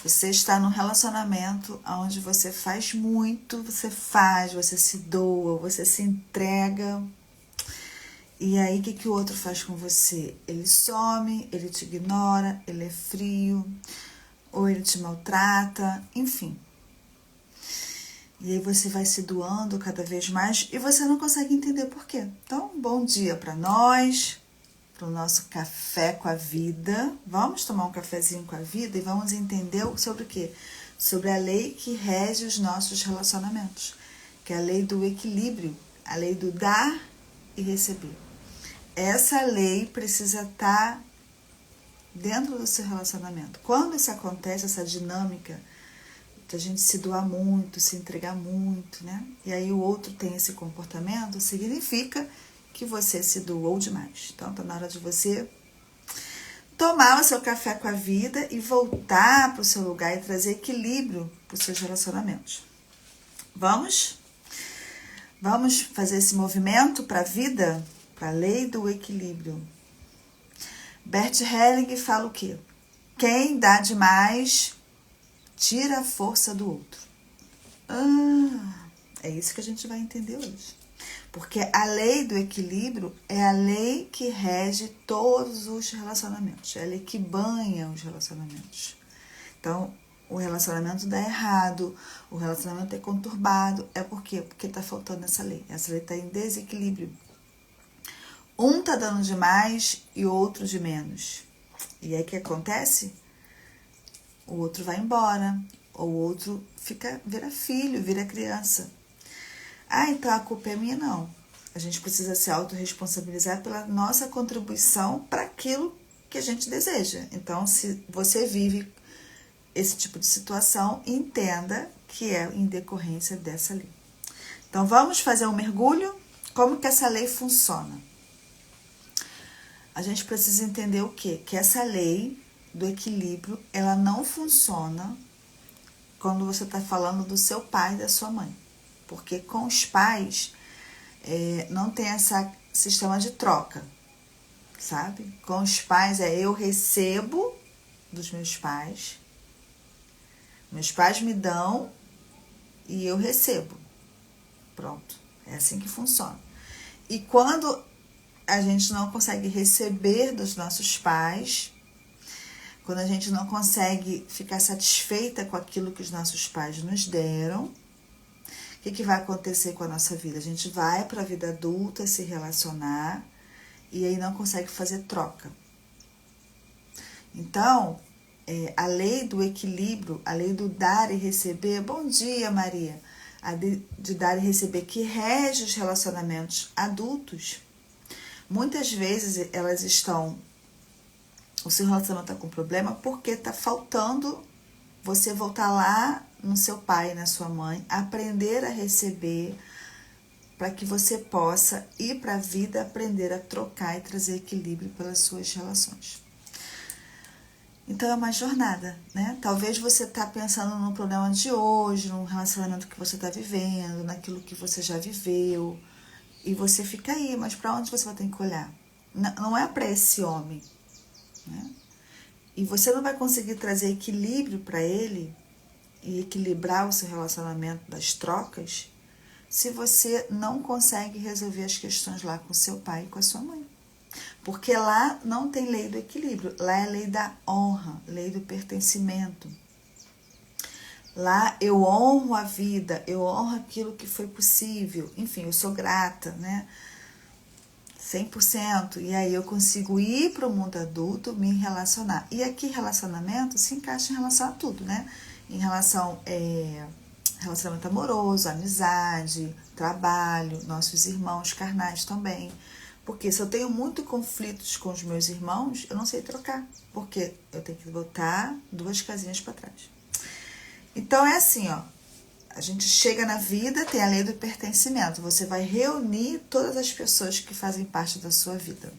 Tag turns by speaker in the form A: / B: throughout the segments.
A: Você está num relacionamento onde você faz muito, você se doa, você se entrega. E aí, o que o outro faz com você? Ele some, ele te ignora, ele é frio, ou ele te maltrata, enfim. E aí você vai se doando cada vez mais e você não consegue entender por quê. Então, bom dia para nós, para o nosso café com a vida. Vamos tomar um cafezinho com a vida e vamos entender sobre o quê? Sobre a lei que rege os nossos relacionamentos, que é a lei do equilíbrio, a lei do dar e receber. Essa lei precisa estar dentro do seu relacionamento. Quando isso acontece, essa dinâmica de a gente se doar muito, se entregar muito, né? E aí o outro tem esse comportamento, significa que você se doou demais. Então, tá na hora de você tomar o seu café com a vida e voltar para o seu lugar e trazer equilíbrio para os seus relacionamentos. Vamos? Vamos fazer esse movimento para a vida, para a lei do equilíbrio. Bert Helling fala o quê? Quem dá demais tira a força do outro. É isso que a gente vai entender hoje. Porque a lei do equilíbrio é a lei que rege todos os relacionamentos. É a lei que banha os relacionamentos. Então, o relacionamento dá errado, o relacionamento é conturbado. É por quê? Porque está faltando essa lei. Essa lei está em desequilíbrio. Um está dando de mais e o outro de menos. E aí o que acontece? O outro vai embora, ou o outro vira filho, vira criança. Então a culpa é minha? Não. A gente precisa se autorresponsabilizar pela nossa contribuição para aquilo que a gente deseja. Então, se você vive esse tipo de situação, entenda que é em decorrência dessa lei. Então, vamos fazer um mergulho? Como que essa lei funciona? A gente precisa entender o quê? Que essa lei do equilíbrio, ela não funciona quando você está falando do seu pai e da sua mãe. Porque com os pais, não tem esse sistema de troca, sabe? Com os pais, eu recebo dos meus pais me dão e eu recebo. Pronto, é assim que funciona. E quando a gente não consegue receber dos nossos pais, quando a gente não consegue ficar satisfeita com aquilo que os nossos pais nos deram, o que vai acontecer com a nossa vida? A gente vai para a vida adulta se relacionar e aí não consegue fazer troca. Então, a lei do equilíbrio, a lei do dar e receber, bom dia Maria, a de dar e receber que rege os relacionamentos adultos, muitas vezes elas estão... O seu relacionamento está com problema porque está faltando você voltar lá no seu pai e na sua mãe, aprender a receber, para que você possa ir para a vida, aprender a trocar e trazer equilíbrio pelas suas relações. Então é uma jornada, né? Talvez você está pensando no problema de hoje, num relacionamento que você está vivendo, naquilo que você já viveu, e você fica aí, mas para onde você vai ter que olhar? Não é para esse homem, né? E você não vai conseguir trazer equilíbrio para ele e equilibrar o seu relacionamento das trocas se você não consegue resolver as questões lá com seu pai e com a sua mãe. Porque lá não tem lei do equilíbrio, lá é lei da honra, lei do pertencimento. Lá eu honro a vida, eu honro aquilo que foi possível, enfim, eu sou grata, né? 100%, e aí eu consigo ir para o mundo adulto, me relacionar. E aqui relacionamento se encaixa em relação a tudo, né? Em relação relacionamento amoroso, amizade, trabalho, nossos irmãos carnais também. Porque se eu tenho muito conflitos com os meus irmãos, eu não sei trocar, porque eu tenho que voltar 2 casinhas para trás. Então é assim, ó. A gente chega na vida, tem a lei do pertencimento. Você vai reunir todas as pessoas que fazem parte da sua vida.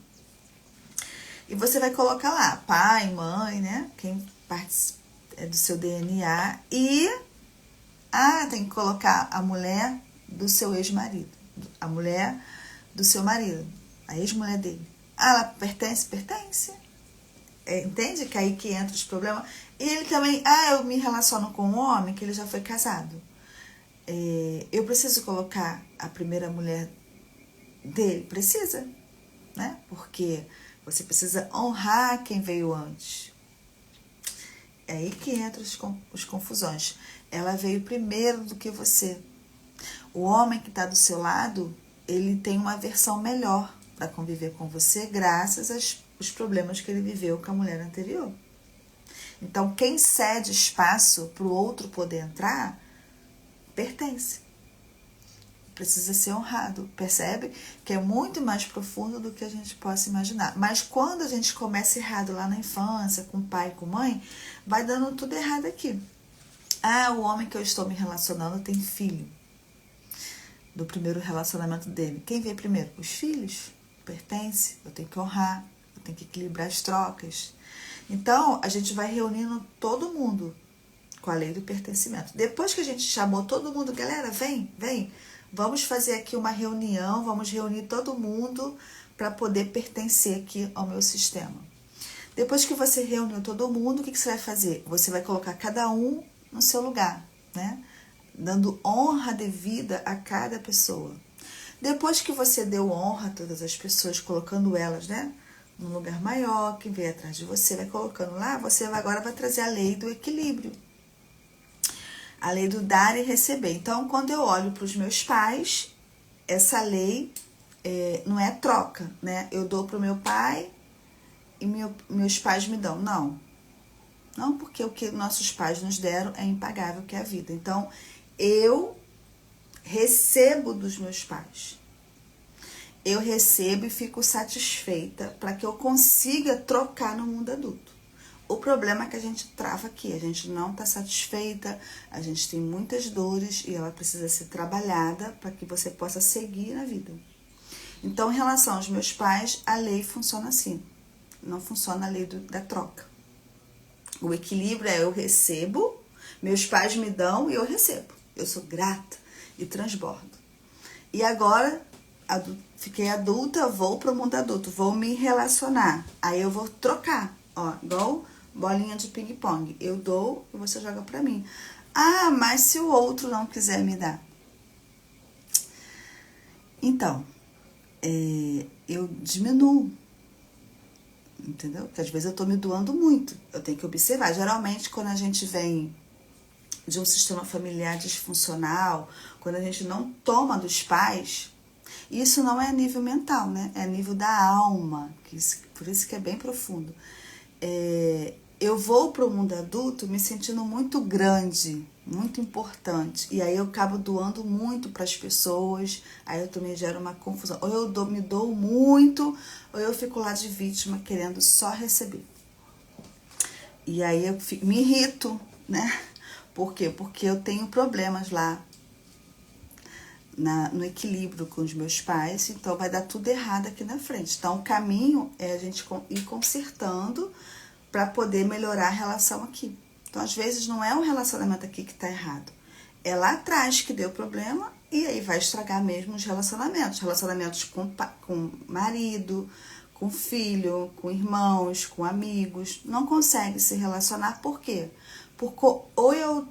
A: E você vai colocar lá pai, mãe, né? Quem participa do seu DNA. E tem que colocar a mulher do seu ex-marido. A mulher do seu marido. A ex-mulher dele. Ela pertence? Pertence. Entende que aí que entra os problemas? E ele também, eu me relaciono com um homem que ele já foi casado. Eu preciso colocar a primeira mulher dele? Precisa, né? Porque você precisa honrar quem veio antes. É aí que entra as confusões. Ela veio primeiro do que você. O homem que está do seu lado, ele tem uma versão melhor para conviver com você, graças aos problemas que ele viveu com a mulher anterior. Então, quem cede espaço para o outro poder entrar, pertence. Precisa ser honrado. Percebe? Que é muito mais profundo do que a gente possa imaginar. Mas quando a gente começa errado lá na infância, com pai e com mãe, vai dando tudo errado aqui. O homem que eu estou me relacionando tem filho. Do primeiro relacionamento dele. Quem veio primeiro? Os filhos. Pertence. Eu tenho que honrar. Eu tenho que equilibrar as trocas. Então, a gente vai reunindo todo mundo com a lei do pertencimento. Depois que a gente chamou todo mundo, galera, vem. Vamos fazer aqui uma reunião, vamos reunir todo mundo para poder pertencer aqui ao meu sistema. Depois que você reuniu todo mundo, o que você vai fazer? Você vai colocar cada um no seu lugar, né? Dando honra devida a cada pessoa. Depois que você deu honra a todas as pessoas, colocando elas, né, num lugar maior, quem veio atrás de você, vai colocando lá, você agora vai trazer a lei do equilíbrio. A lei do dar e receber. Então, quando eu olho para os meus pais, essa lei não é troca, né? Eu dou para o meu pai e meus pais me dão. Não, porque o que nossos pais nos deram é impagável, que é a vida. Então, eu recebo dos meus pais. Eu recebo e fico satisfeita para que eu consiga trocar no mundo adulto. O problema é que a gente trava aqui, a gente não está satisfeita, a gente tem muitas dores e ela precisa ser trabalhada para que você possa seguir na vida. Então, em relação aos meus pais, a lei funciona assim, não funciona a lei da troca. O equilíbrio é eu recebo, meus pais me dão e eu recebo. Eu sou grata e transbordo. E agora, fiquei adulta, vou para o mundo adulto, vou me relacionar. Aí eu vou trocar, igual bolinha de ping-pong. Eu dou e você joga para mim. Mas se o outro não quiser me dar? Então, eu diminuo. Entendeu? Porque às vezes eu tô me doando muito. Eu tenho que observar. Geralmente, quando a gente vem de um sistema familiar disfuncional, quando a gente não toma dos pais, isso não é a nível mental, né? É a nível da alma. Por isso que é bem profundo. Eu vou para o mundo adulto me sentindo muito grande, muito importante. E aí eu acabo doando muito para as pessoas, aí eu também gero uma confusão. Ou eu me dou muito, ou eu fico lá de vítima querendo só receber. E aí eu me irrito, né? Por quê? Porque eu tenho problemas lá no equilíbrio com os meus pais, então vai dar tudo errado aqui na frente. Então o caminho é a gente ir consertando para poder melhorar a relação aqui. Então, às vezes, não é o relacionamento aqui que está errado. É lá atrás que deu problema e aí vai estragar mesmo os relacionamentos. Relacionamentos com marido, com filho, com irmãos, com amigos. Não consegue se relacionar. Por quê? Porque ou eu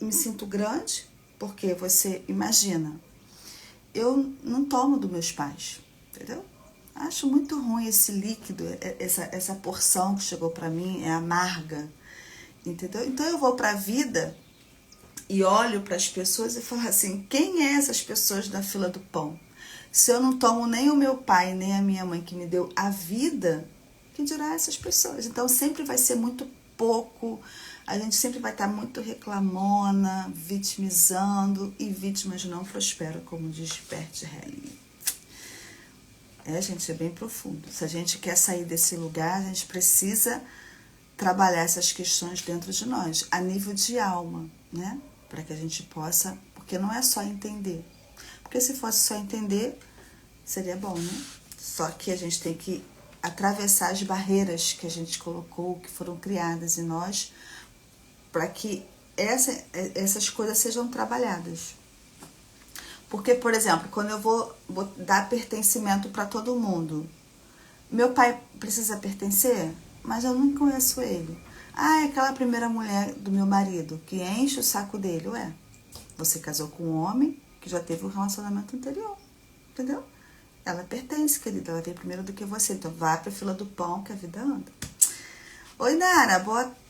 A: me sinto grande, porque você imagina, eu não tomo dos meus pais, entendeu? Acho muito ruim esse líquido, essa porção que chegou para mim é amarga, entendeu? Então eu vou para a vida e olho para as pessoas e falo assim, quem é essas pessoas da fila do pão? Se eu não tomo nem o meu pai, nem a minha mãe que me deu a vida, que dirá essas pessoas? Então sempre vai ser muito pouco, a gente sempre vai estar muito reclamona, vitimizando, e vítimas não prosperam, como diz Bert Helling. Gente, é bem profundo. Se a gente quer sair desse lugar, a gente precisa trabalhar essas questões dentro de nós, a nível de alma, né? Para que a gente possa, porque não é só entender. Porque se fosse só entender, seria bom, né? Só que a gente tem que atravessar as barreiras que a gente colocou, que foram criadas em nós, para que essas coisas sejam trabalhadas. Porque, por exemplo, quando eu vou dar pertencimento para todo mundo, meu pai precisa pertencer, mas eu não conheço ele. Ah, é aquela primeira mulher do meu marido que enche o saco dele. Ué, você casou com um homem que já teve um relacionamento anterior, entendeu? Ela pertence, querida, ela veio primeiro do que você. Então vai pra fila do pão que a vida anda. Oi, Nara,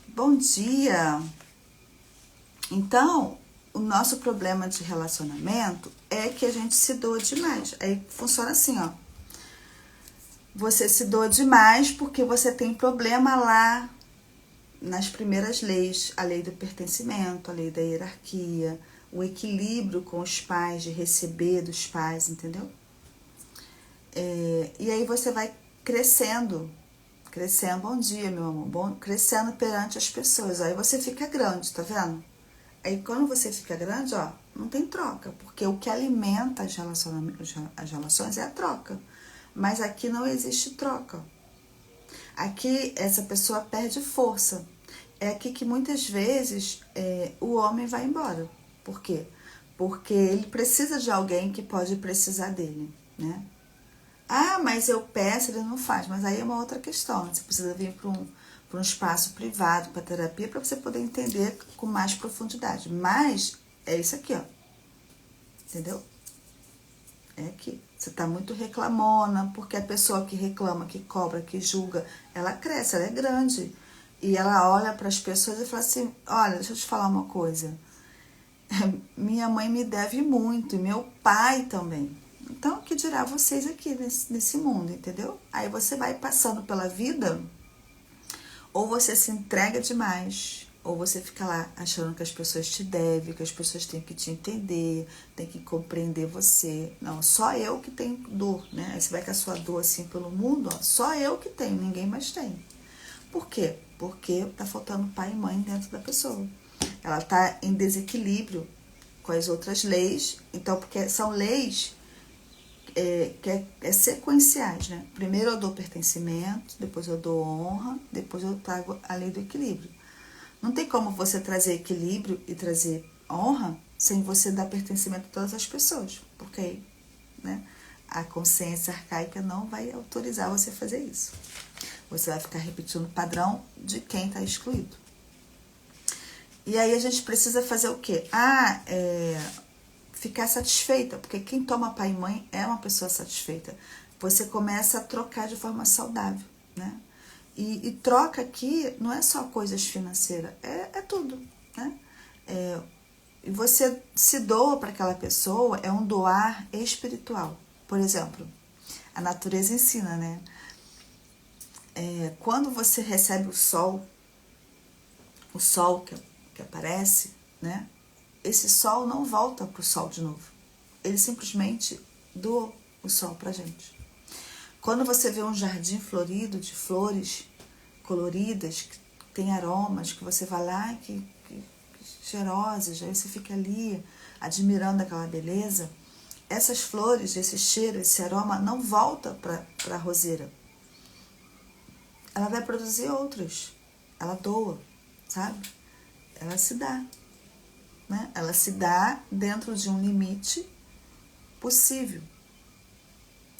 A: bom dia. Então, o nosso problema de relacionamento é que a gente se doa demais. Aí funciona assim, ó. Você se doa demais porque você tem problema lá nas primeiras leis, a lei do pertencimento, a lei da hierarquia, o equilíbrio com os pais, de receber dos pais, entendeu? E aí você vai crescendo, bom dia, meu amor, crescendo perante as pessoas. Aí você fica grande, tá vendo? Aí quando você fica grande, ó, não tem troca, porque o que alimenta as relações é a troca. Mas aqui não existe troca. Aqui essa pessoa perde força. É aqui que muitas vezes o homem vai embora. Por quê? Porque ele precisa de alguém que pode precisar dele, né? Ah, mas eu peço, ele não faz. Mas aí é uma outra questão. Você precisa vir para um espaço privado, para terapia, para você poder entender com mais profundidade. Mas é isso aqui, ó. Entendeu? É aqui. Você tá muito reclamona, porque a pessoa que reclama, que cobra, que julga, ela cresce, ela é grande. E ela olha para as pessoas e fala assim, olha, deixa eu te falar uma coisa. Minha mãe me deve muito, e meu pai também. Então, o que dirá vocês aqui nesse mundo, entendeu? Aí você vai passando pela vida, ou você se entrega demais, ou você fica lá achando que as pessoas te devem, que as pessoas têm que te entender, têm que compreender você. Não, só eu que tenho dor, né? Aí você vai com a sua dor assim pelo mundo, ó, só eu que tenho, ninguém mais tem. Por quê? Porque tá faltando pai e mãe dentro da pessoa. Ela tá em desequilíbrio com as outras leis, então, porque são leis que é sequenciais, né? Primeiro eu dou pertencimento, depois eu dou honra, depois eu trago a lei do equilíbrio. Não tem como você trazer equilíbrio e trazer honra sem você dar pertencimento a todas as pessoas, porque aí, né, a consciência arcaica não vai autorizar você a fazer isso. Você vai ficar repetindo o padrão de quem está excluído. E aí a gente precisa fazer o quê? Ficar satisfeita, porque quem toma pai e mãe é uma pessoa satisfeita. Você começa a trocar de forma saudável, né? E troca aqui não é só coisas financeiras, é tudo, né? E você se doa para aquela pessoa, é um doar espiritual. Por exemplo, a natureza ensina, né? Quando você recebe o sol que aparece, né? Esse sol não volta para o sol de novo. Ele simplesmente doa o sol para a gente. Quando você vê um jardim florido de flores coloridas, que tem aromas, que você vai lá, que cheirosas, aí você fica ali admirando aquela beleza, essas flores, esse cheiro, esse aroma não volta para a roseira. Ela vai produzir outras. Ela doa, sabe? Ela se dá. Né? Ela se dá dentro de um limite possível.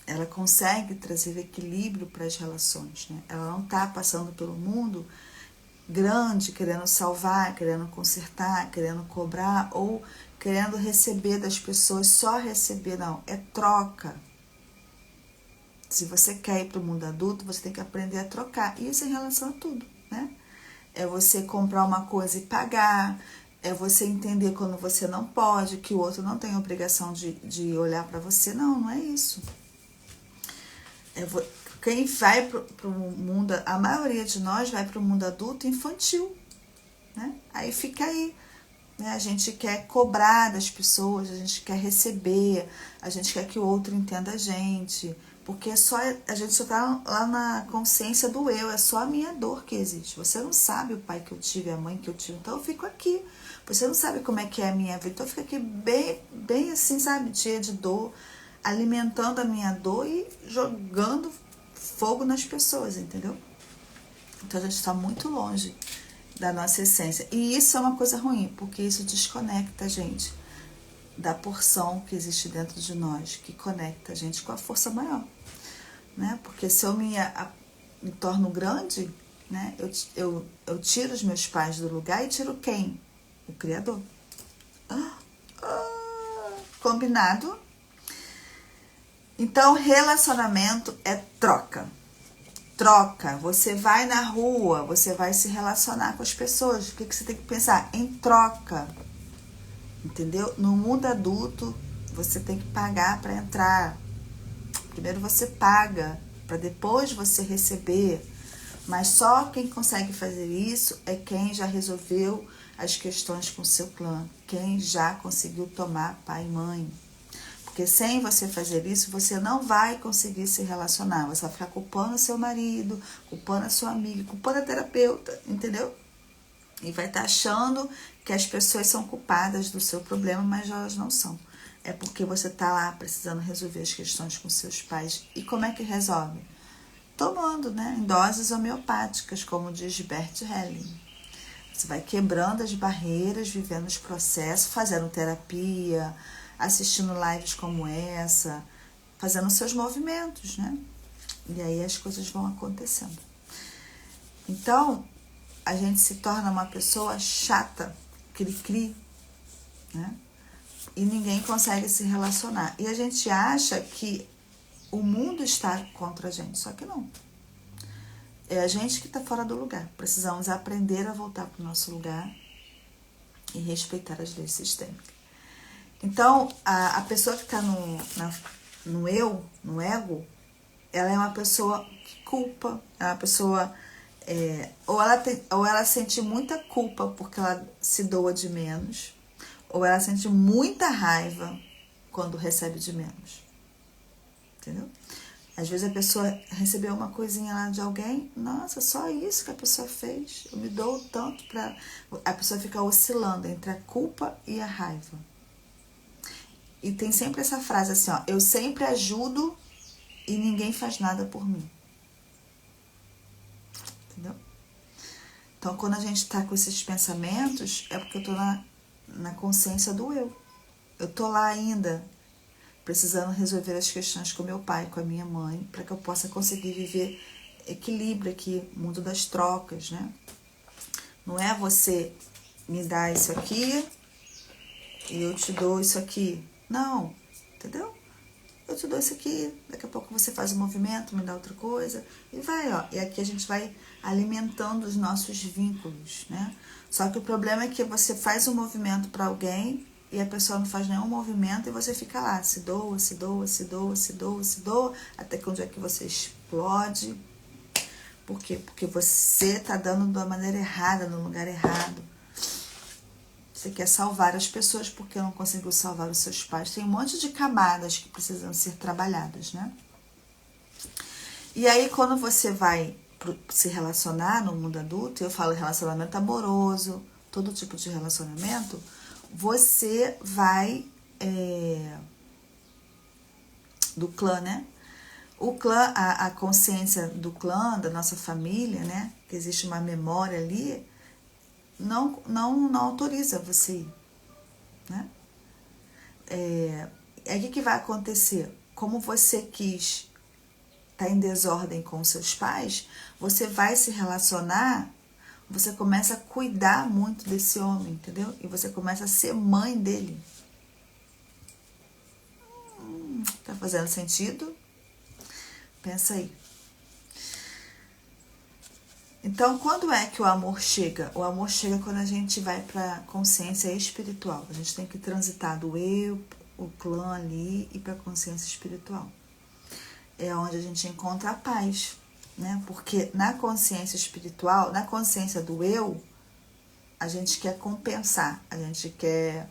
A: Ela consegue trazer equilíbrio para as relações. Né? Ela não está passando pelo mundo grande, querendo salvar, querendo consertar, querendo cobrar ou querendo receber das pessoas, só receber, não. É troca. Se você quer ir para o mundo adulto, você tem que aprender a trocar. Isso em relação a tudo, né? É você comprar uma coisa e pagar, é você entender quando você não pode, que o outro não tem obrigação de olhar para você. Não, não é isso. Quem vai para o mundo, a maioria de nós vai para o mundo adulto infantil, né? Aí fica aí, né? A gente quer cobrar das pessoas, a gente quer receber, a gente quer que o outro entenda a gente, porque a gente só tá lá na consciência do eu, é só a minha dor que existe. Você não sabe o pai que eu tive, a mãe que eu tive, então eu fico aqui. Você não sabe como é que é a minha vida, então eu fico aqui bem assim, sabe, cheia de dor, alimentando a minha dor e jogando fogo nas pessoas, entendeu? Então a gente está muito longe da nossa essência. E isso é uma coisa ruim, porque isso desconecta a gente da porção que existe dentro de nós, que conecta a gente com a força maior, né? Porque se eu me torno grande, né? Eu tiro os meus pais do lugar e tiro quem? O Criador. Combinado? Então, relacionamento é troca. Troca. Você vai na rua, você vai se relacionar com as pessoas. O que você tem que pensar? Em troca. Entendeu? No mundo adulto, você tem que pagar para entrar. Primeiro você paga, para depois você receber. Mas só quem consegue fazer isso é quem já resolveu as questões com o seu clã. Quem já conseguiu tomar pai e mãe. Porque sem você fazer isso, você não vai conseguir se relacionar. Você vai ficar culpando o seu marido, culpando a sua amiga, culpando a terapeuta, entendeu? E vai estar achando que as pessoas são culpadas do seu problema, mas elas não são. É porque você está lá precisando resolver as questões com seus pais. E como é que resolve? Tomando, né? Em doses homeopáticas, como diz Bert Helling. Você vai quebrando as barreiras, vivendo os processos, fazendo terapia, assistindo lives como essa, fazendo seus movimentos, né? E aí as coisas vão acontecendo. Então, a gente se torna uma pessoa chata, cri-cri, né? E ninguém consegue se relacionar. E a gente acha que o mundo está contra a gente, só que não. É a gente que está fora do lugar. Precisamos aprender a voltar para o nosso lugar e respeitar as leis sistêmicas. Então, a pessoa que está no eu, no ego, ela é uma pessoa que culpa, é uma pessoa... ou ela sente muita culpa porque ela se doa de menos, ou ela sente muita raiva quando recebe de menos. Entendeu? Às vezes a pessoa recebeu uma coisinha lá de alguém, nossa, só isso que a pessoa fez, eu me dou tanto para... A pessoa fica oscilando entre a culpa e a raiva. E tem sempre essa frase assim, ó, eu sempre ajudo e ninguém faz nada por mim. Entendeu? Então, quando a gente tá com esses pensamentos, é porque eu tô na consciência do eu. Eu tô lá ainda, precisando resolver as questões com meu pai, com a minha mãe, para que eu possa conseguir viver equilíbrio aqui, mundo das trocas, né? Não é você me dar isso aqui e eu te dou isso aqui. Não, entendeu? Eu te dou isso aqui, daqui a pouco você faz um movimento, me dá outra coisa, e vai, ó. E aqui a gente vai alimentando os nossos vínculos, né? Só que o problema é que você faz um movimento para alguém e a pessoa não faz nenhum movimento e você fica lá, se doa, se doa, se doa, se doa, se doa, até que um dia que você explode. Por quê? Porque você tá dando da maneira errada, no lugar errado. Você quer salvar as pessoas porque não conseguiu salvar os seus pais. Tem um monte de camadas que precisam ser trabalhadas, né? E aí, quando você vai se relacionar no mundo adulto, eu falo relacionamento amoroso, todo tipo de relacionamento, você vai... do clã, né? O clã, a consciência do clã, da nossa família, né? Que existe uma memória ali... Não autoriza você ir, né? Aí o que vai acontecer? Como você quis estar em desordem com seus pais, você vai se relacionar, você começa a cuidar muito desse homem, entendeu? E você começa a ser mãe dele. Tá fazendo sentido? Pensa aí. Então, quando é que o amor chega? O amor chega quando a gente vai para a consciência espiritual. A gente tem que transitar do eu, o clã ali, e para a consciência espiritual. É onde a gente encontra a paz, né? Porque na consciência espiritual, na consciência do eu, a gente quer compensar, a gente quer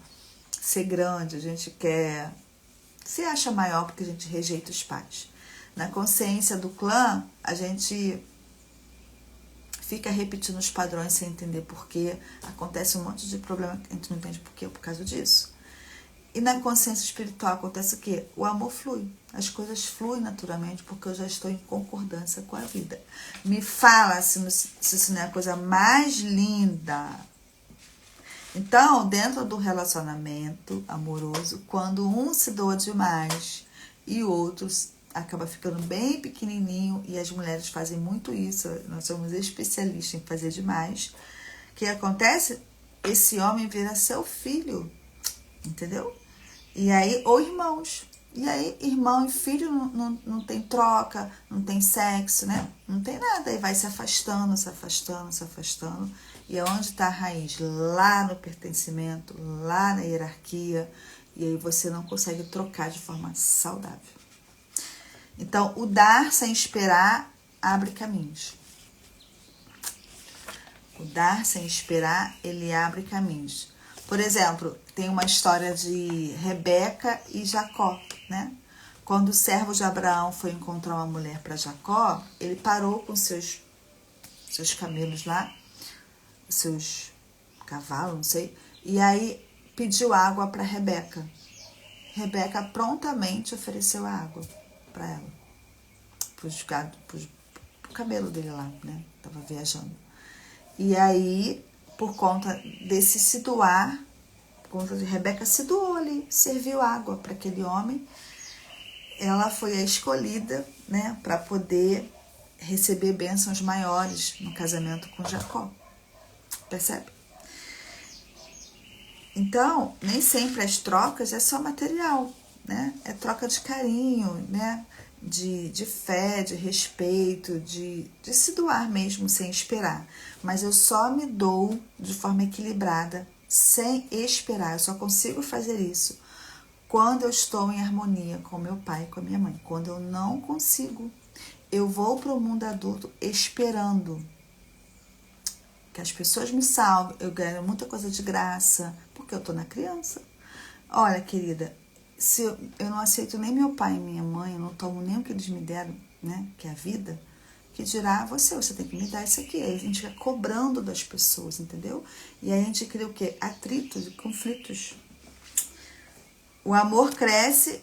A: ser grande, a gente quer se acha maior porque a gente rejeita os pais. Na consciência do clã, a gente fica repetindo os padrões sem entender porquê. Acontece um monte de problema que a gente não entende porquê, por causa disso. E na consciência espiritual acontece o quê? O amor flui. As coisas fluem naturalmente porque eu já estou em concordância com a vida. Me fala se isso não é a coisa mais linda. Então, dentro do relacionamento amoroso, quando um se doa demais e outros acaba ficando bem pequenininho, e as mulheres fazem muito isso, nós somos especialistas em fazer demais. O que acontece? Esse homem vira seu filho, entendeu? E aí, ou irmãos. E aí, irmão e filho não tem troca, não tem sexo, né? Não tem nada. Aí vai se afastando, se afastando, se afastando. E aonde está a raiz? Lá no pertencimento, lá na hierarquia. E aí você não consegue trocar de forma saudável. Então, o dar sem esperar abre caminhos. O dar sem esperar, ele abre caminhos. Por exemplo, tem uma história de Rebeca e Jacó, né? Quando o servo de Abraão foi encontrar uma mulher para Jacó, ele parou com seus camelos lá, seus cavalos, não sei, e aí pediu água para Rebeca. Rebeca prontamente ofereceu a água para ela, pro camelo dele lá, né? Tava viajando. E aí, por conta desse se doar, por conta de Rebeca se doou ali, serviu água para aquele homem, ela foi a escolhida, né, para poder receber bênçãos maiores no casamento com Jacó. Percebe? Então, nem sempre as trocas é só material, né? É troca de carinho, né? De fé, de respeito, de se doar mesmo sem esperar. Mas eu só me dou de forma equilibrada, sem esperar. Eu só consigo fazer isso quando eu estou em harmonia com meu pai e com a minha mãe. Quando eu não consigo, eu vou para o mundo adulto esperando que as pessoas me salvem. Eu ganho muita coisa de graça, porque eu tô na criança. Olha, querida, se eu não aceito nem meu pai e minha mãe, eu não tomo nem o que eles me deram, né, que é a vida, que dirá você tem que me dar isso aqui. Aí a gente fica cobrando das pessoas, entendeu? E aí a gente cria o quê? Atritos e conflitos. O amor cresce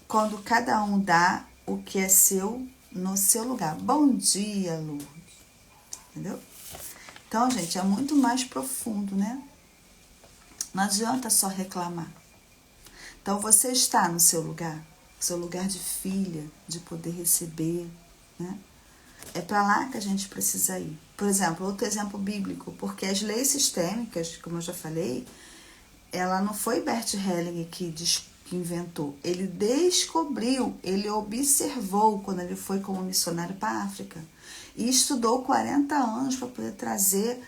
A: quando cada um dá o que é seu no seu lugar. Bom dia, Lourdes. Entendeu? Então, gente, é muito mais profundo, né? Não adianta só reclamar. Então, você está no seu lugar de filha, de poder receber, né? É para lá que a gente precisa ir. Por exemplo, outro exemplo bíblico, porque as leis sistêmicas, como eu já falei, ela não foi Bert Helling que inventou. Ele descobriu, ele observou quando ele foi como missionário para a África. E estudou 40 anos para poder trazer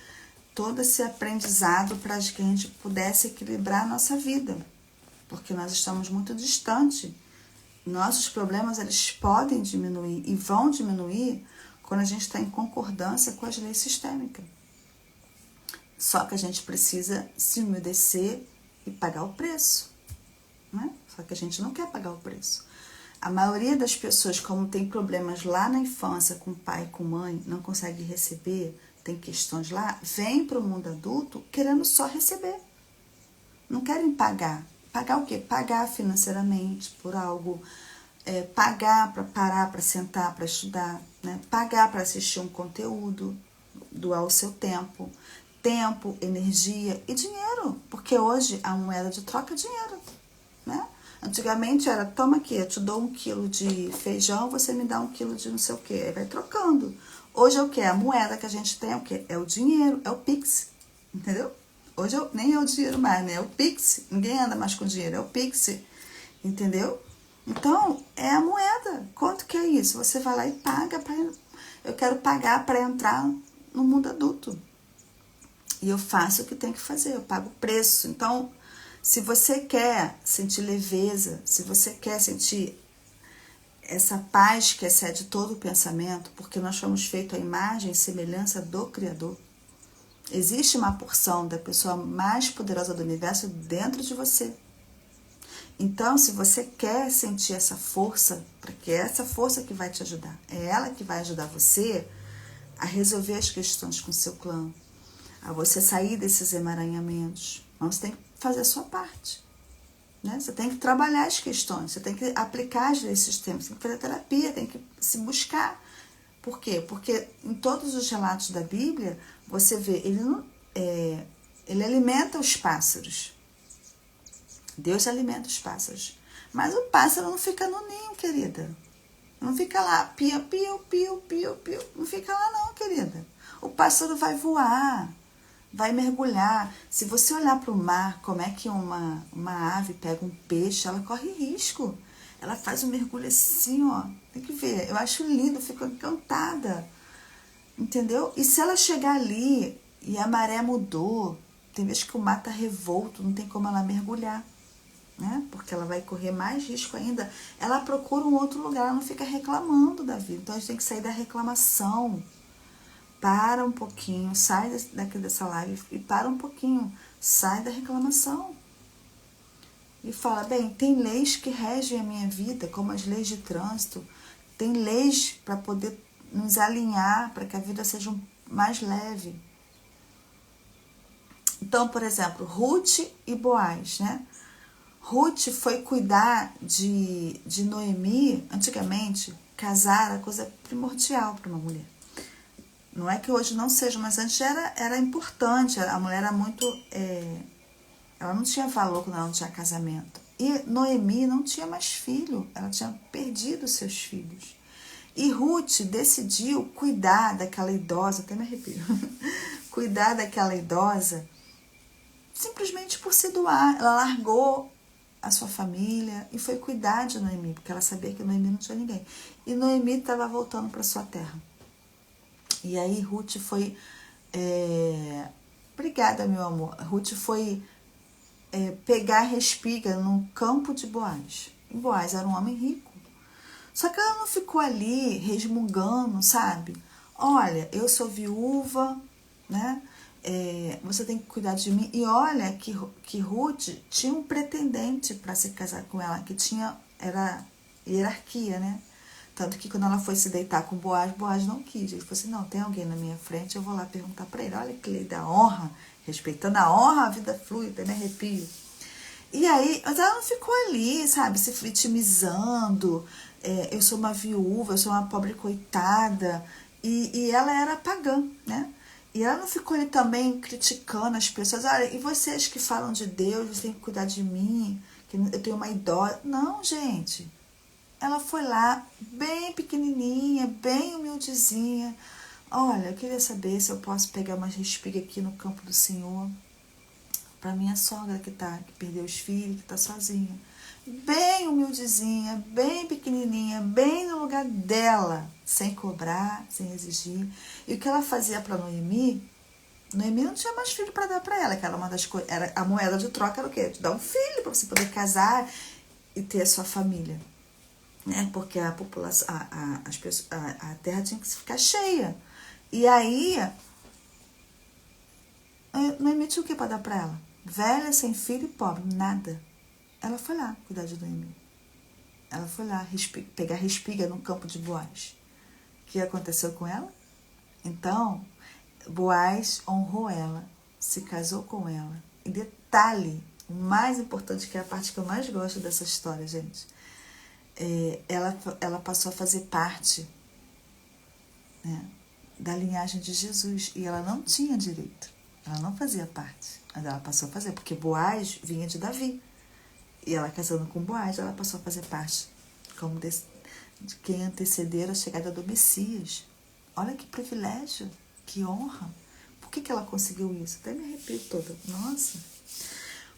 A: todo esse aprendizado para que a gente pudesse equilibrar a nossa vida. Porque nós estamos muito distantes. Nossos problemas, eles podem diminuir e vão diminuir quando a gente está em concordância com as leis sistêmicas. Só que a gente precisa se umedecer e pagar o preço, né? Só que a gente não quer pagar o preço. A maioria das pessoas, como tem problemas lá na infância com pai e com mãe, não consegue receber, tem questões lá, vem para o mundo adulto querendo só receber. Não querem pagar. Pagar o quê? Pagar financeiramente por algo, pagar para parar, para sentar, para estudar, né? Pagar para assistir um conteúdo, doar o seu tempo, energia e dinheiro, porque hoje a moeda de troca é dinheiro, né? Antigamente era, toma aqui, eu te dou 1 quilo de feijão, você me dá 1 quilo de não sei o que, aí vai trocando. Hoje é o que? A moeda que a gente tem é o que? É o dinheiro, é o Pix, entendeu? Hoje nem é o dinheiro mais, né? É o Pix, ninguém anda mais com dinheiro, é o Pix, entendeu? Então, é a moeda. Quanto que é isso? Você vai lá e paga, eu quero pagar para entrar no mundo adulto. E eu faço o que tem que fazer, eu pago o preço. Então, se você quer sentir leveza, se você quer sentir essa paz que excede todo o pensamento, porque nós fomos feitos à imagem e semelhança do Criador, existe uma porção da pessoa mais poderosa do universo dentro de você. Então, se você quer sentir essa força, porque é essa força que vai te ajudar, é ela que vai ajudar você a resolver as questões com o seu clã, a você sair desses emaranhamentos. Mas você tem que fazer a sua parte, né? Você tem que trabalhar as questões, você tem que aplicar as leis sistêmicas, tem que fazer terapia, tem que se buscar. Por quê? Porque em todos os relatos da Bíblia, você vê, ele alimenta os pássaros. Deus alimenta os pássaros. Mas o pássaro não fica no ninho, querida. Não fica lá, pio, pio, pio, pio, pio. Não fica lá não, querida. O pássaro vai voar, vai mergulhar. Se você olhar para o mar, como é que uma ave pega um peixe, ela corre risco. Ela faz um mergulho assim, ó. Tem que ver. Eu acho lindo, eu fico encantada. Entendeu? E se ela chegar ali e a maré mudou, tem vezes que o mar tá revolto, não tem como ela mergulhar, né? Porque ela vai correr mais risco ainda. Ela procura um outro lugar, ela não fica reclamando da vida. Então a gente tem que sair da reclamação. Para um pouquinho, sai daqui dessa live e para um pouquinho, sai da reclamação. E fala, bem, tem leis que regem a minha vida, como as leis de trânsito, tem leis para poder nos alinhar, para que a vida seja mais leve. Então, por exemplo, Ruth e Boaz, né? Ruth foi cuidar de Noemi. Antigamente, casar era coisa primordial para uma mulher. Não é que hoje não seja, mas antes era importante. A mulher era muito... ela não tinha valor quando ela não tinha casamento. E Noemi não tinha mais filho. Ela tinha perdido seus filhos. E Ruth decidiu cuidar daquela idosa, até me arrepio, cuidar daquela idosa simplesmente por se doar. Ela largou a sua família e foi cuidar de Noemi, porque ela sabia que Noemi não tinha ninguém. E Noemi estava voltando para sua terra. E aí Ruth foi... Obrigada, meu amor. Ruth foi pegar respiga no campo de Boaz. E Boaz era um homem rico. Só que ela não ficou ali resmungando, sabe? Olha, eu sou viúva, né? Você tem que cuidar de mim. E olha que Ruth tinha um pretendente para se casar com ela, que era hierarquia, né? Tanto que quando ela foi se deitar com Boaz, Boaz não quis. Ele falou assim, não, tem alguém na minha frente, eu vou lá perguntar para ele. Olha que lei da honra, respeitando a honra, a vida flui, até me arrepio. E aí, mas ela não ficou ali, sabe, se vitimizando. Eu sou uma viúva, eu sou uma pobre coitada. E ela era pagã, né? E ela não ficou ali também criticando as pessoas. Olha, e vocês que falam de Deus, vocês têm que cuidar de mim, que eu tenho uma idosa. Não, gente. Ela foi lá, bem pequenininha, bem humildezinha. Olha, eu queria saber se eu posso pegar umas espigas aqui no campo do Senhor. Para minha sogra que perdeu os filhos, que está sozinha. Bem humildezinha, bem pequenininha, bem no lugar dela, sem cobrar, sem exigir. E o que ela fazia para Noemi não tinha mais filho para dar para ela, que era uma das coisas, a moeda de troca era o quê? Te dar um filho para você poder casar e ter a sua família, né? Porque a população, a terra tinha que ficar cheia. E aí, Noemi tinha o que para dar para ela? Velha, sem filho e pobre, nada. Ela foi lá cuidar de Noemi. Ela foi lá pegar respiga no campo de Boaz. O que aconteceu com ela? Então, Boaz honrou ela, se casou com ela. E detalhe, o mais importante, que é a parte que eu mais gosto dessa história, gente, ela passou a fazer parte, né, da linhagem de Jesus. E ela não tinha direito. Ela não fazia parte. Mas ela passou a fazer, porque Boaz vinha de Davi. E ela casando com Boaz, ela passou a fazer parte como de quem anteceder a chegada do Messias. Olha que privilégio, que honra. Por que ela conseguiu isso? Até me arrepio toda. Nossa.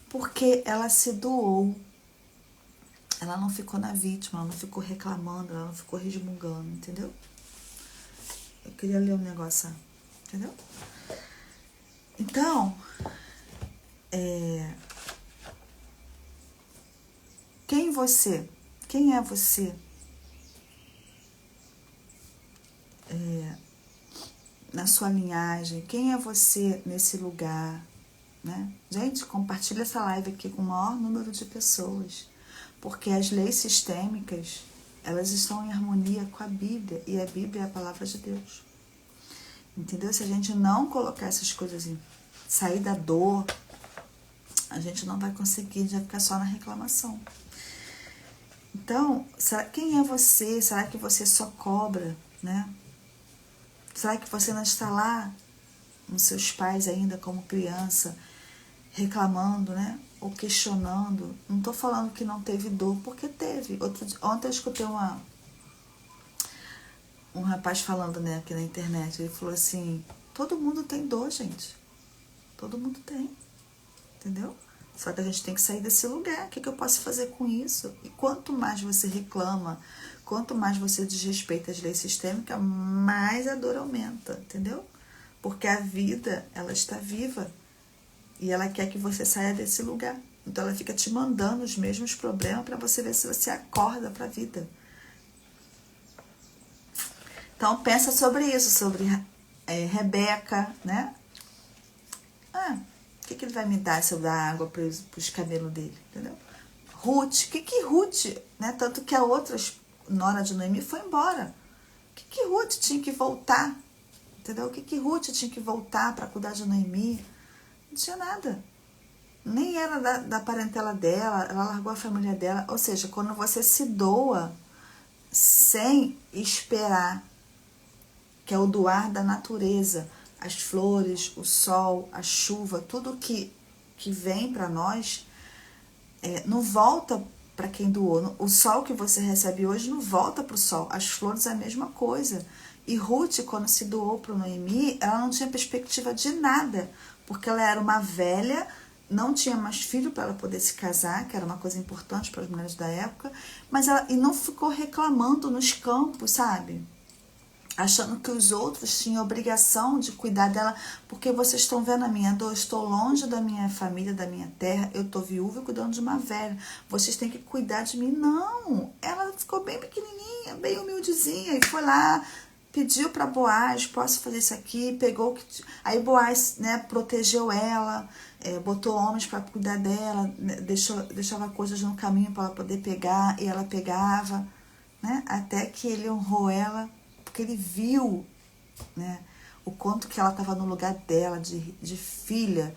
A: Porque ela se doou. Ela não ficou na vítima, ela não ficou reclamando, ela não ficou resmungando, entendeu? Eu queria ler um negócio, entendeu? Então, quem é você na sua linhagem? Quem é você nesse lugar, né? Gente, compartilha essa live aqui com o maior número de pessoas, porque as leis sistêmicas, elas estão em harmonia com a Bíblia, e a Bíblia é a palavra de Deus. Entendeu? Se a gente não colocar essas coisas em sair da dor, a gente não vai conseguir, a gente vai ficar só na reclamação. Então, quem é você? Será que você só cobra, né? Será que você não está lá nos seus pais ainda como criança, reclamando, né? Ou questionando? Não estou falando que não teve dor, porque teve. Ontem eu escutei um rapaz falando, né, aqui na internet. Ele falou assim, todo mundo tem dor, gente. Todo mundo tem. Entendeu? Só que a gente tem que sair desse lugar. O que eu posso fazer com isso? E quanto mais você reclama, quanto mais você desrespeita as leis sistêmicas, mais a dor aumenta, entendeu? Porque a vida, ela está viva e ela quer que você saia desse lugar. Então ela fica te mandando os mesmos problemas para você ver se você acorda para a vida. Então pensa sobre isso, sobre Rebeca, né? O que ele vai me dar se eu dar água para os camelos dele, entendeu? Ruth, o que Ruth, né? Tanto que a outra nora de Noemi foi embora. O que Ruth tinha que voltar, entendeu? O que Ruth tinha que voltar para cuidar de Noemi? Não tinha nada. Nem era da parentela dela, ela largou a família dela. Ou seja, quando você se doa sem esperar, que é o doar da natureza, as flores, o sol, a chuva, tudo que vem para nós, não volta para quem doou. O sol que você recebe hoje não volta para o sol. As flores é a mesma coisa. E Ruth, quando se doou para Noemi, ela não tinha perspectiva de nada, porque ela era uma velha, não tinha mais filho para ela poder se casar, que era uma coisa importante para as mulheres da época, mas ela não ficou reclamando nos campos, sabe? Achando que os outros tinham obrigação de cuidar dela, porque vocês estão vendo a minha dor, eu estou longe da minha família, da minha terra, eu estou viúva e cuidando de uma velha, vocês têm que cuidar de mim. Não, ela ficou bem pequenininha, bem humildezinha, e foi lá, pediu para Boaz, posso fazer isso aqui, pegou, aí Boaz, né, protegeu ela, botou homens para cuidar dela, né, deixava coisas no caminho para ela poder pegar, e ela pegava, né, até que ele honrou ela, porque ele viu, né, o quanto que ela estava no lugar dela, de filha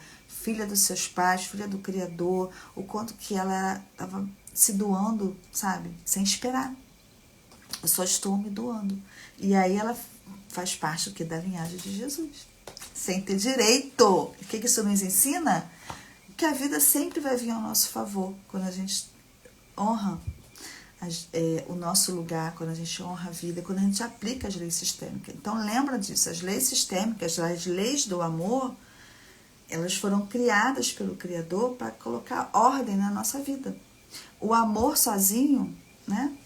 A: dos seus pais, filha do Criador, o quanto que ela estava se doando, sabe, sem esperar. Eu só estou me doando. E aí ela faz parte do que? Da linhagem de Jesus. Sem ter direito. O que isso nos ensina? Que a vida sempre vai vir ao nosso favor, quando a gente honra o nosso lugar, quando a gente honra a vida, quando a gente aplica as leis sistêmicas. Então lembra disso, as leis sistêmicas, as leis do amor, elas foram criadas pelo Criador para colocar ordem na nossa vida. O amor sozinho, né,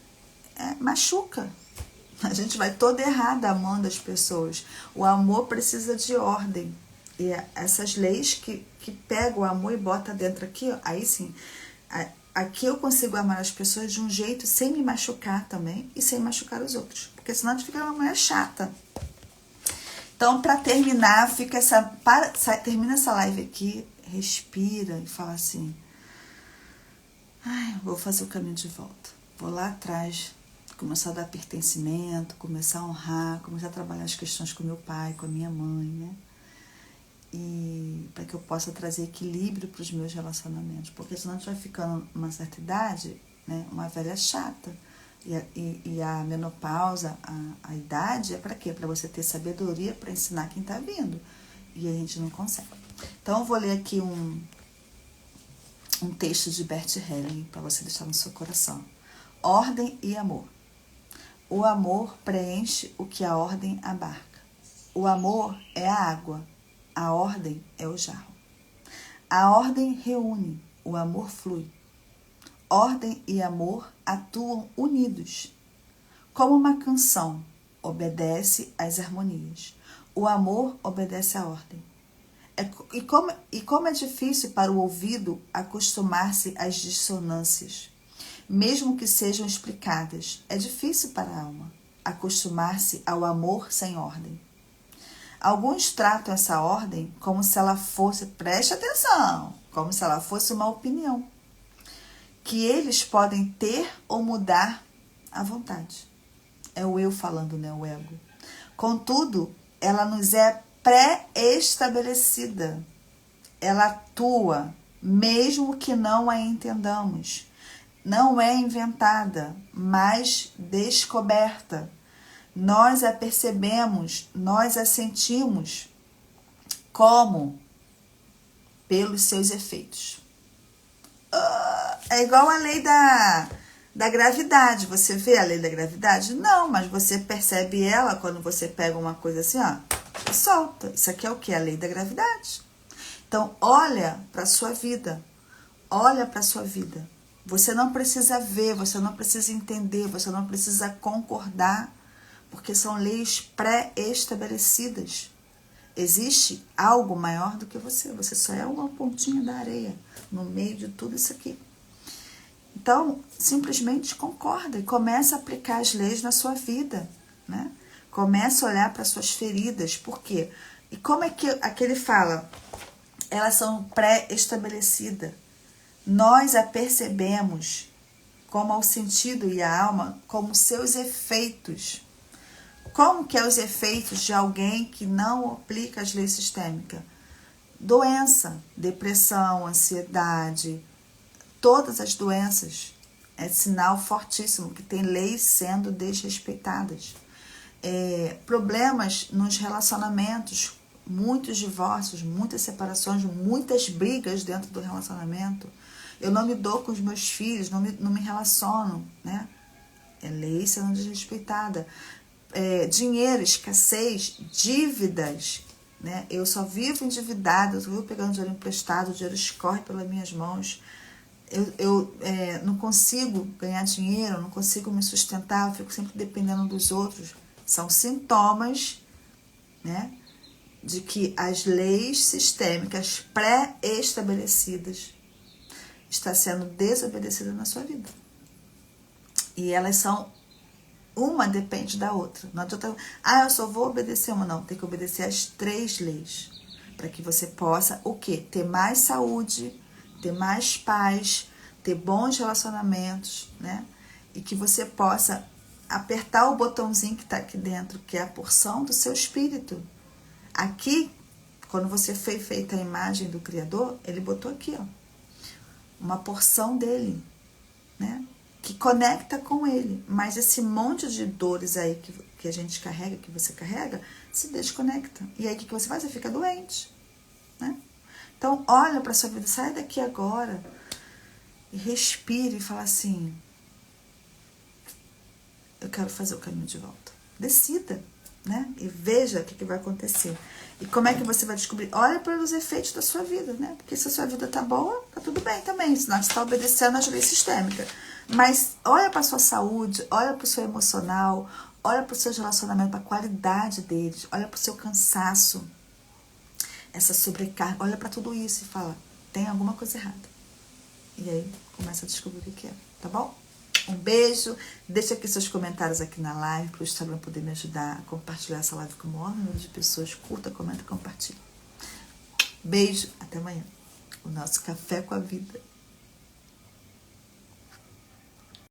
A: machuca. A gente vai toda errada amando as pessoas. O amor precisa de ordem. E essas leis que pegam o amor e botam dentro aqui, ó, aí sim, aqui eu consigo amar as pessoas de um jeito sem me machucar também e sem machucar os outros. Porque senão a gente fica uma mulher chata. Então, para terminar, termina essa live aqui, respira e fala assim, vou fazer o caminho de volta. Vou lá atrás, começar a dar pertencimento, começar a honrar, começar a trabalhar as questões com meu pai, com a minha mãe, né? E para que eu possa trazer equilíbrio para os meus relacionamentos, porque senão a gente vai ficando numa certa idade, né, uma velha chata, e a menopausa, a idade é para quê? Para você ter sabedoria para ensinar quem está vindo, e a gente não consegue. Então eu vou ler aqui um texto de Bert Helling para você deixar no seu coração. Ordem e amor. O amor preenche o que a ordem abarca. O amor é a água. A ordem é o jarro. A ordem reúne, o amor flui. Ordem e amor atuam unidos. Como uma canção obedece às harmonias, o amor obedece à ordem. E como é difícil para o ouvido acostumar-se às dissonâncias, mesmo que sejam explicadas, é difícil para a alma acostumar-se ao amor sem ordem. Alguns tratam essa ordem como se ela fosse, preste atenção, como se ela fosse uma opinião, que eles podem ter ou mudar à vontade. É o eu falando, né? O ego. Contudo, ela nos é pré-estabelecida. Ela atua, mesmo que não a entendamos. Não é inventada, mas descoberta. Nós a percebemos, nós a sentimos. Como? Pelos seus efeitos. É igual a lei Da gravidade, você vê a lei da gravidade? Não, mas você percebe ela quando você pega uma coisa assim, ó, e solta. Isso aqui é o que? A lei da gravidade. Então, olha para a sua vida. Olha para a sua vida. Você não precisa ver, você não precisa entender, você não precisa concordar, porque são leis pré-estabelecidas. Existe algo maior do que você. Você só é uma pontinha da areia no meio de tudo isso aqui. Então, simplesmente concorda e começa a aplicar as leis na sua vida, né? Começa a olhar para suas feridas. Por quê? E como é que aquele fala? Elas são pré-estabelecidas. Nós a percebemos como ao sentido e a alma, como seus efeitos. Como que é os efeitos de alguém que não aplica as leis sistêmicas? Doença, depressão, ansiedade, todas as doenças. É sinal fortíssimo que tem leis sendo desrespeitadas. Problemas nos relacionamentos, muitos divórcios, muitas separações, muitas brigas dentro do relacionamento. Eu não me dou com os meus filhos, não me relaciono, né? É lei sendo desrespeitada. Dinheiro, escassez, dívidas, né? Eu só vivo endividada, eu só vivo pegando dinheiro emprestado, o dinheiro escorre pelas minhas mãos. Eu não consigo ganhar dinheiro, não consigo me sustentar, eu fico sempre dependendo dos outros. São sintomas, né, de que as leis sistêmicas pré-estabelecidas estão sendo desobedecidas na sua vida. E elas são, uma depende da outra. Não adianta, eu só vou obedecer uma. Não, tem que obedecer as 3 leis. Para que você possa, o quê? Ter mais saúde, ter mais paz, ter bons relacionamentos, né? E que você possa apertar o botãozinho que está aqui dentro, que é a porção do seu espírito. Aqui, quando você foi feita a imagem do Criador, ele botou aqui, ó, uma porção dele, né? Que conecta com ele. Mas esse monte de dores aí que a gente carrega, que você carrega, se desconecta. E aí o que você faz? Você fica doente, né? Então, olha para sua vida, sai daqui agora e respire e fala assim: eu quero fazer o caminho de volta. Decida, né? E veja o que vai acontecer. E como é que você vai descobrir? Olha para os efeitos da sua vida, né? Porque se a sua vida tá boa, tá tudo bem também, senão você está obedecendo às leis sistêmicas. Mas olha para a sua saúde, olha para o seu emocional, olha para os seus relacionamentos, para a qualidade deles, olha para o seu cansaço, essa sobrecarga, olha para tudo isso e fala: tem alguma coisa errada. E aí começa a descobrir o que é, tá bom? Um beijo, deixa aqui seus comentários aqui na live para o Instagram poder me ajudar a compartilhar essa live com o maior número de pessoas. Curta, comenta, compartilha. Beijo, até amanhã. O nosso Café com a Vida.